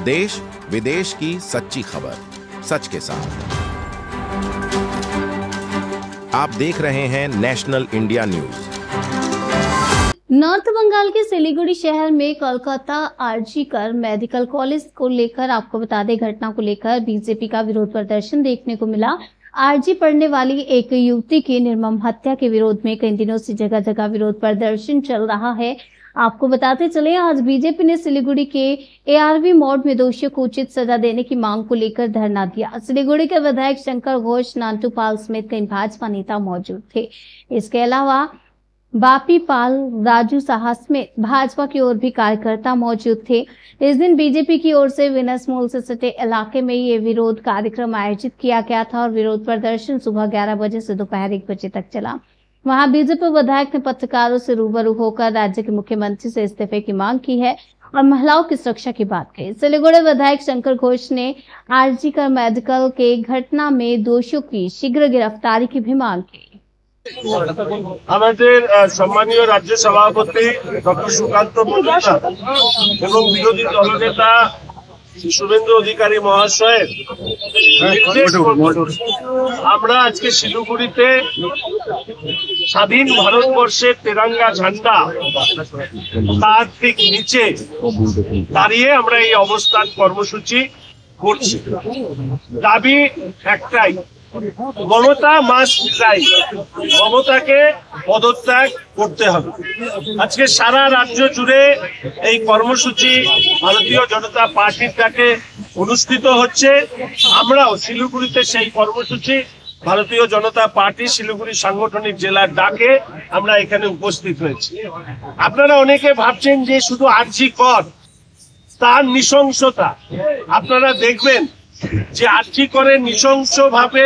देश विदेश की सच्ची खबर सच के साथ। आप देख रहे हैं national India news. North Bengal के सिलीगुड़ी शहर में कोलकाता आरजीकर मेडिकल कॉलेज को लेकर आपको बता दें, घटना को लेकर बीजेपी का विरोध प्रदर्शन देखने को मिला। आरजी पढ़ने वाली एक युवती की निर्मम हत्या के विरोध में कई दिनों से जगह जगह विरोध प्रदर्शन चल रहा है। आपको बताते चले, आज बीजेपी ने सिलीगुड़ी के एआरवी मोड़ में दोषियों को उचित सजा देने की मांग को लेकर धरना दिया। सिलीगुड़ी के विधायक शंकर घोष, नांटू पाल समेत कई भाजपा नेता मौजूद थे। इसके अलावा बापी पाल, राजू साहा समेत भाजपा की ओर भी कार्यकर्ता मौजूद थे। इस दिन बीजेपी की ओर से विनस मॉल से सटे इलाके में ये विरोध कार्यक्रम आयोजित किया गया था और विरोध प्रदर्शन सुबह 11 बजे से दोपहर 1 बजे तक चला। वहां बीजेपी विधायक ने पत्रकारों से रूबरू होकर राज्य के मुख्यमंत्री से इस्तीफे की मांग की है और महिलाओं की सुरक्षा की बात कही। सिलीगुड़ी विधायक शंकर घोष ने आरजीकर मेडिकल के घटना में दोषियों की शीघ्र गिरफ्तारी की भी मांग की। सम्मानीय राज्य सभापति डॉक्टर सुकांत मजुमदार एवं विरोधी दलनेता शुभेंदु अधिकारी महाशय আমরা আজকে শিলিগুড়িতে স্বাধীন ভারতবর্ষের তেরঙ্গা ঝান্ডা তার ঠিক নিচে দাঁড়িয়ে আমরা এই অবস্থান কর্মসূচি করছি। দাবি একটাই, মমতা মাস্ট রিজাইন, মমতাকে পদত্যাগ করতে হবে। আজকে সারা রাজ্য জুড়ে এই কর্মসূচি ভারতীয় জনতা পার্টির ডাকে অনুষ্ঠিত হচ্ছে। আমরাও শিলিগুড়িতে সেই কর্মসূচি ভারতীয় জনতা পার্টি শিলিগুড়ি সাংগঠনিক জেলার ডাকে আমরা এখানে উপস্থিত হয়েছি। আপনারা অনেকে ভাবছেন যে শুধু আরজি কর, তার নৃশংসতা। আপনারা দেখবেন যে আরজি করে নৃশংসভাবে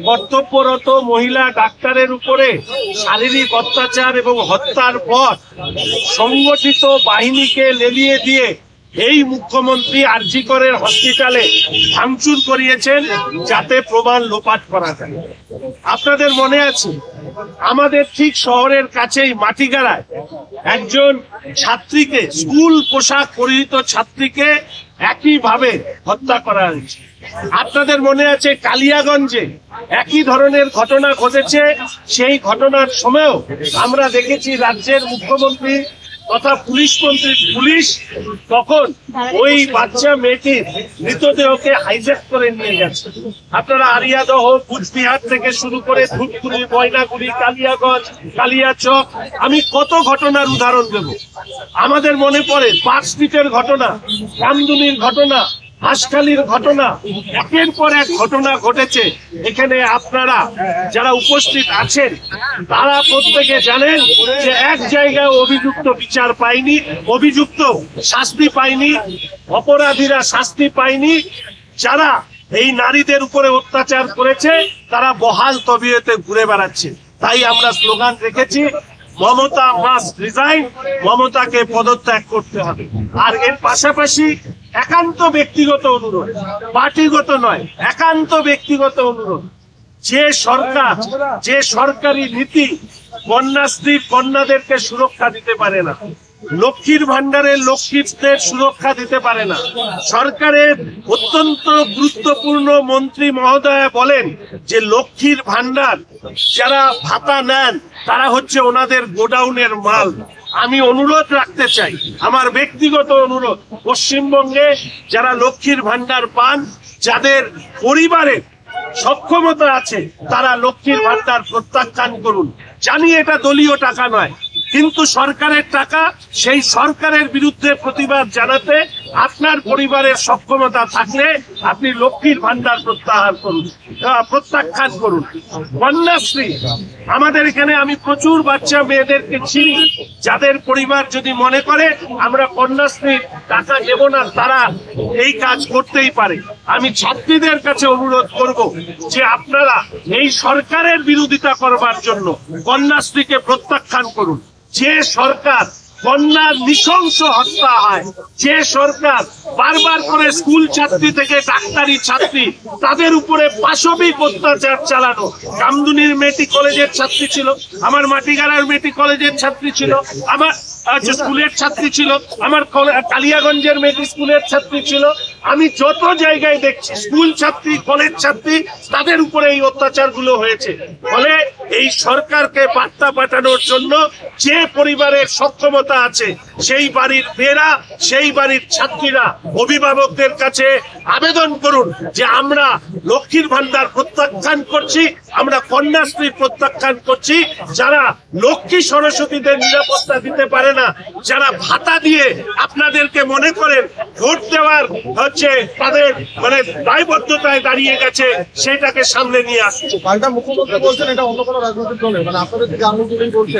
কর্তব্যরত মহিলা ডাক্তারের উপরে শারীরিক অত্যাচার এবং হত্যার পর সংগঠিত বাহিনীকে লেলিয়ে দিয়ে এই মুখ্যমন্ত্রী আরজি করের হসপিটালে ভাঙচুর করিয়েছেন যাতে প্রমাণ লোপাট করা যায়। আপনাদের মনে আছে, আমাদের ঠিক শহরের কাছেই মাটিগাড়ায় একজন ছাত্রীকে, স্কুল পোশাক পরিহিত ছাত্রীকে একইভাবে হত্যা করা হয়েছে। আপনাদের মনে আছে কালিয়াগঞ্জে একই ধরনের ঘটনা ঘটেছে। সেই ঘটনার সময়ও আমরা দেখেছি রাজ্যের মুখ্যমন্ত্রী তথা পুলিশ মন্ত্রী পুলিশ তখন ওই বাচ্চা মেয়েটির মৃতদেহকে হাইজ্যাক করে নিয়ে গেছে। আপনারা আরিয়াদহ, কুচবিহার থেকে শুরু করে ধূপগুড়ি, ময়নাগুড়ি, কালিয়াগঞ্জ, কালিয়াচক, আমি কত ঘটনার উদাহরণ দেব। আমাদের মনে পড়ে পার্ক স্ট্রিটের ঘটনা, কামদুনির ঘটনা, হাঁসখালির ঘটনা, একের পর এক ঘটনা ঘটেছে। এখানে আপনারা যারা উপস্থিত আছেন তারা প্রত্যেকে জানেন যে এক জায়গায় অভিযুক্ত বিচার পায়নি, অভিযুক্ত শাস্তি পায়নি, অপরাধীরা শাস্তি পায়নি। যারা এই নারীদের উপরে অত্যাচার করেছে তারা বহাল তবিয়তে ঘুরে বেড়াচ্ছে। তাই আমরা স্লোগান রেখেছি, মমতা মাস্ট রিজাইন, মমতাকে পদত্যাগ করতে হবে। আর এর পাশাপাশি একান্ত ব্যক্তিগত অনুরোধ, পার্টিগত নয়, একান্ত ব্যক্তিগত অনুরোধ, যে সরকার, যে সরকারি নীতি কন্যাশ্রী কন্যাদেরকে সুরক্ষা দিতে পারে না, লক্ষ্মীর ভান্ডারের লক্ষ্মীদের সুরক্ষা দিতে পারে না, সরকারের অত্যন্ত গুরুত্বপূর্ণ মন্ত্রী মহোদয়া বলেন যে লক্ষ্মীর ভান্ডার যারা ভাতা নেন তারা হচ্ছে ওনাদের গোডাউনের মাল। আমি অনুরোধ রাখতে চাই, আমার ব্যক্তিগত অনুরোধ, পশ্চিমবঙ্গে যারা লক্ষ্মীর ভান্ডার পান, যাদের পরিবারের সক্ষমতা আছে, তারা লক্ষ্মীর ভান্ডার প্রত্যাখ্যান করুন। জানি এটা দলীয় টাকা নয়, কিন্তু সরকারের টাকা। সেই সরকারের বিরুদ্ধে প্রতিবাদ জানাতে আপনার পরিবারের সক্ষমতা থাকলে আপনি লক্ষ্মীর ভান্ডার প্রত্যাখ্যান করুন। কন্যাশ্রী, আমাদের এখানে আমি প্রচুর বাচ্চা মেয়েদেরকে চিনি যাদের পরিবার যদি মনে করে আমরা কন্যাশ্রীর টাকা দেব না, তারা এই কাজ করতেই পারে। আমি ছাত্রীদের কাছে অনুরোধ করব যে আপনারা এই সরকারের বিরোধিতা করবার জন্য কন্যাশ্রীকে প্রত্যাখ্যান করুন। যে সরকার কন্যার নৃশংস হত্যা হয়, যে সরকার বারবার করে স্কুল ছাত্রী থেকে ডাক্তারি ছাত্রী তাদের উপরে পাশবিক অত্যাচার চালানো। কামদুনির মেয়েটি কলেজের ছাত্রী ছিল, আমার মাটিগাড়ার মেয়েটি কলেজের ছাত্রী ছিল, আমার স্কুলের ছাত্রী ছিল, আমার কালিয়াগঞ্জের মেয়েটি স্কুলের ছাত্রী ছিল। আমি যত জায়গায় দেখছি স্কুল ছাত্রী, কলেজ ছাত্রী, তাদের উপরে এই অত্যাচার গুলো হয়েছে। ফলে এই সরকারকে বার্তা পাঠানোর জন্য যে পরিবারের সক্ষমতা আছে, সেই বাড়ির মেয়েরা, সেই বাড়ির ছাত্রীরা অভিভাবকদের কাছে আবেদন করুন যে আমরা লক্ষ্মীর ভান্ডার প্রত্যাখ্যান করছি, আমরা কন্যাশ্রী প্রত্যাখ্যান করছি। যারা লক্ষ্মী সরস্বতীদের নিরাপত্তা দিতে পারে না, যারা ভাতা দিয়ে আপনাদেরকে মনে করেন ভোট দেওয়ার তাদের দায়বদ্ধতায় দাঁড়িয়ে গেছে, সেটাকে সামনে নিয়ে আসছে। পাল্টা মুখ্যমন্ত্রী বলছেন এটা অন্য কোনো রাজনৈতিক দলের, আপনাদের থেকে আন্দোলন করছে।